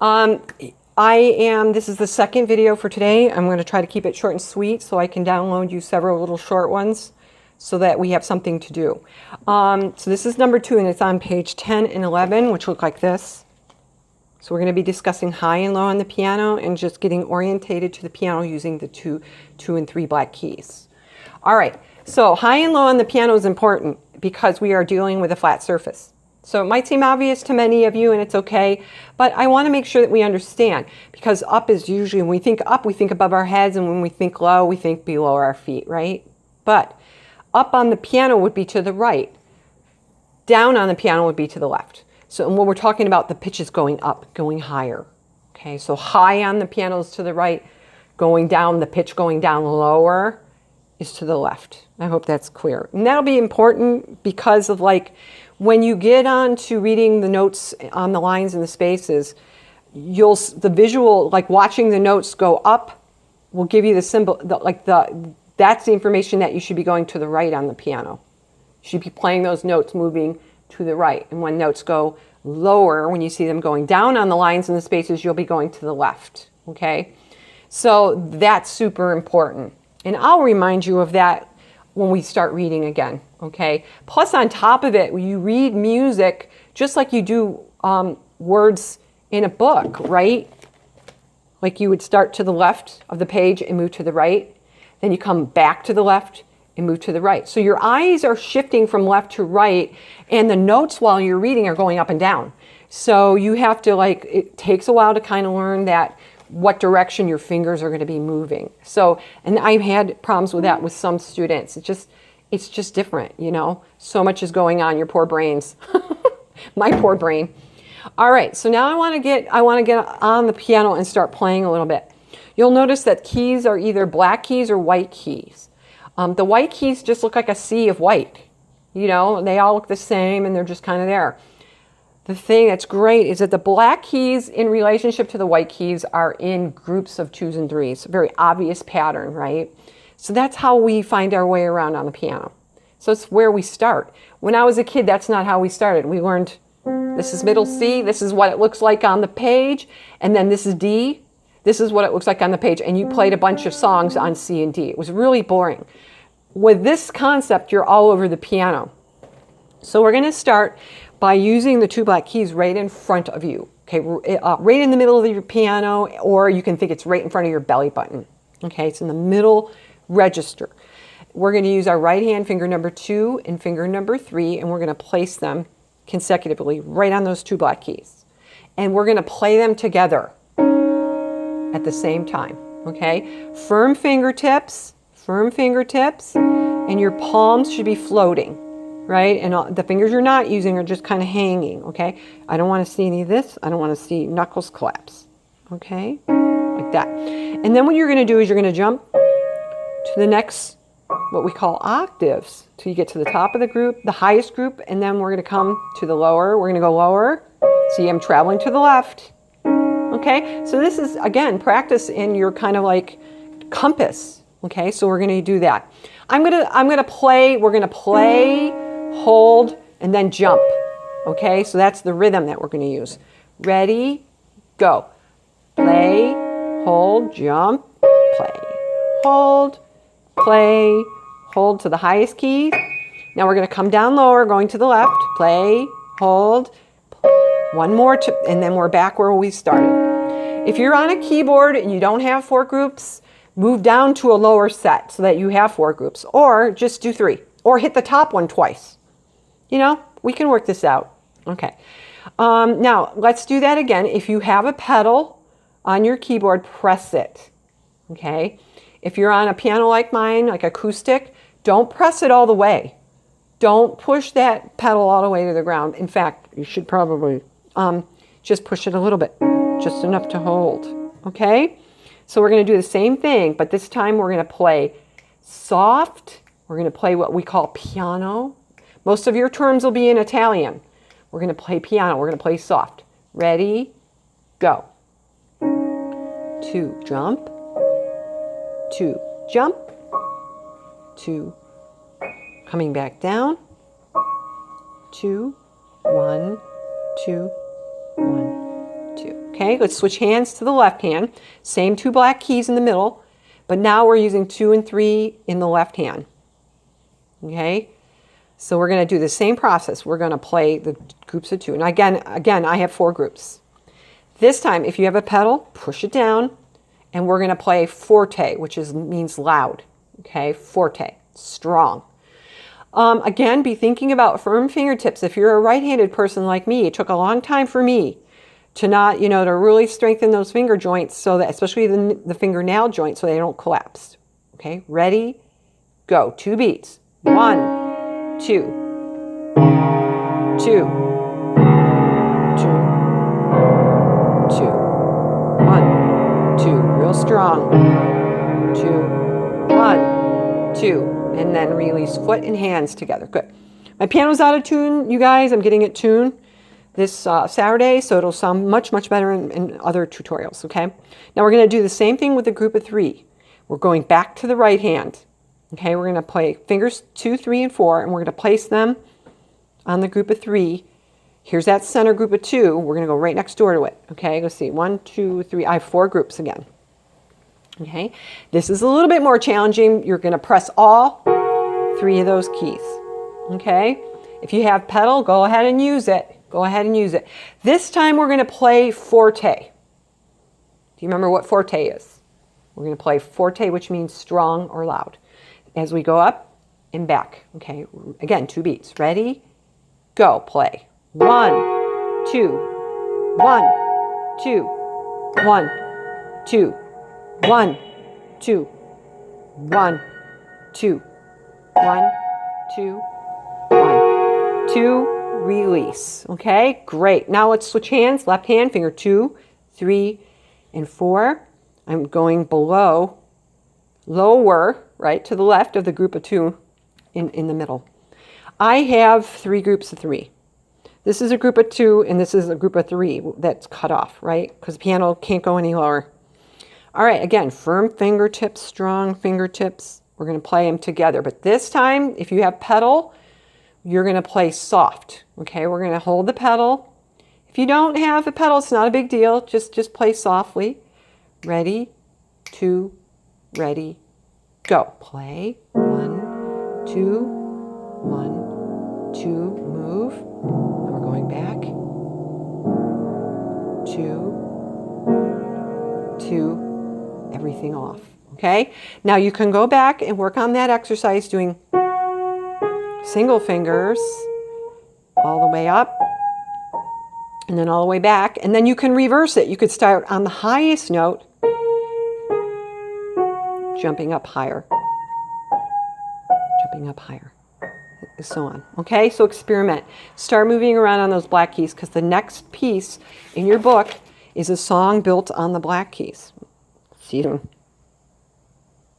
Um, this is the second video for today. I'm going to try to keep it short and sweet so I can download you several little short ones so that we have something to do. So this is number 2, and it's on page 10 and 11, which look like this. So we're going to be discussing high and low on the piano and just getting orientated to the piano using the 2 and 3 black keys. All right, so high and low on the piano is important because we are dealing with a flat surface. So it might seem obvious to many of you, and it's okay, but I want to make sure that we understand, because up is usually, when we think up, we think above our heads, and when we think low, we think below our feet, right? But up on the piano would be to the right. Down on the piano would be to the left. So when we're talking about the pitches going up, going higher, okay? So high on the piano is to the right, going down, the pitch going down lower is to the left. I hope that's clear. And that'll be important because of, like, when you get on to reading the notes on the lines and the spaces, the visual, like watching the notes go up, will give you the symbol, that's the information that you should be going to the right on the piano. You should be playing those notes moving to the right. And when notes go lower, when you see them going down on the lines and the spaces, you'll be going to the left, okay? So that's super important. And I'll remind you of that when we start reading again, okay? Plus, on top of it, you read music just like you do words in a book, right? Like you would start to the left of the page and move to the right. Then you come back to the left and move to the right. So your eyes are shifting from left to right, and the notes while you're reading are going up and down. So you have to, like, it takes a while to kind of learn that, what direction your fingers are going to be moving. So, and I've had problems with that with some students. It's just different, you know. So much is going on, your poor brains. My poor brain. All right, so now I want to get on the piano and start playing a little bit. You'll notice that keys are either black keys or white keys. The white keys just look like a sea of white. You know, they all look the same and they're just kind of there. The thing that's great is that the black keys in relationship to the white keys are in groups of 2s and 3s. A very obvious pattern, right? So that's how we find our way around on the piano. So it's where we start. When I was a kid, that's not how we started. We learned, this is middle C, this is what it looks like on the page, and then this is D, this is what it looks like on the page, and you played a bunch of songs on C and D. It was really boring. With this concept, you're all over the piano. So we're going to start by using the 2 black keys right in front of you, okay, right in the middle of your piano, or you can think it's right in front of your belly button, okay? It's in the middle register. We're going to use our right hand, finger number 2 and finger number 3, and we're going to place them consecutively right on those 2 black keys. And we're going to play them together at the same time, okay? Firm fingertips, and your palms should be floating, right? And the fingers you're not using are just kind of hanging, okay? I don't want to see any of this. I don't want to see knuckles collapse, okay? Like that. And then what you're going to do is you're going to jump to the next, what we call octaves, till you get to the top of the group, the highest group, and then we're going to come to the lower. We're going to go lower. See, I'm traveling to the left, okay? So this is, again, practice in your kind of like compass. Okay, so we're going to do that. We're going to play, hold, and then jump. Okay, so that's the rhythm that we're going to use. Ready, go. Play, hold, jump, play, hold to the highest key. Now we're going to come down lower, going to the left. Play, hold, one more, and then we're back where we started. If you're on a keyboard and you don't have 4 groups, move down to a lower set so that you have 4 groups, or just do 3, or hit the top one twice. You know, we can work this out. Okay. Now, let's do that again. If you have a pedal on your keyboard, press it. Okay. If you're on a piano like mine, like acoustic, don't press it all the way. Don't push that pedal all the way to the ground. In fact, you should probably just push it a little bit, just enough to hold. Okay. So we're going to do the same thing, but this time we're going to play soft. We're going to play what we call piano. Most of your terms will be in Italian. We're going to play piano. We're going to play soft. Ready, go. 2, jump. 2, jump. 2, coming back down. 2, 1, 2, 1, 2. Okay, let's switch hands to the left hand. Same 2 black keys in the middle, but now we're using 2 and 3 in the left hand. Okay, so we're going to do the same process. We're going to play the groups of 2. And again, I have 4 groups. This time, if you have a pedal, push it down, and we're going to play forte, which means loud. Okay, forte, strong. Again, be thinking about firm fingertips. If you're a right-handed person like me, it took a long time for me to not, to really strengthen those finger joints so that, especially the fingernail joints, so they don't collapse. Okay, ready, go. 2 beats. 1, 2, 2, 2, 2, 1, 2, real strong. 2, 1, 2. And then release foot and hands together. Good. My piano's out of tune, you guys. I'm getting it tuned this Saturday, so it'll sound much, much better in other tutorials, okay? Now we're going to do the same thing with the group of 3. We're going back to the right hand. Okay, we're going to play fingers 2, 3, and 4, and we're going to place them on the group of 3. Here's that center group of 2. We're going to go right next door to it. Okay, let's see. 1, 2, 3. I have 4 groups again. Okay, this is a little bit more challenging. You're going to press all 3 of those keys. Okay, if you have pedal, go ahead and use it. Go ahead and use it. This time we're going to play forte. Do you remember what forte is? We're going to play forte, which means strong or loud. As we go up and back. Okay, again, 2 beats. Ready, go, play. 1, 2, 1, 2, 1, 2. 1, 2, 1, 2, 1, 2, 1, 2, release. Okay, great. Now let's switch hands. Left hand, finger 2, 3, and 4. I'm going below, lower, right, to the left of the group of 2 in the middle. I have 3 groups of 3. This is a group of 2, and this is a group of 3 that's cut off, right? Because the piano can't go any lower. All right, again, firm fingertips, strong fingertips. We're going to play them together. But this time, if you have pedal, you're going to play soft. Okay, we're going to hold the pedal. If you don't have a pedal, it's not a big deal. Just play softly. Ready, 2, ready, go. Play. 1, 2, 1, 2, move. And we're going back. 2, 2. Everything off. Okay, now you can go back and work on that exercise doing single fingers all the way up and then all the way back, and then you can reverse it. You could start on the highest note, jumping up higher, so on. Okay, so experiment. Start moving around on those black keys, because the next piece in your book is a song built on the black keys. See you soon.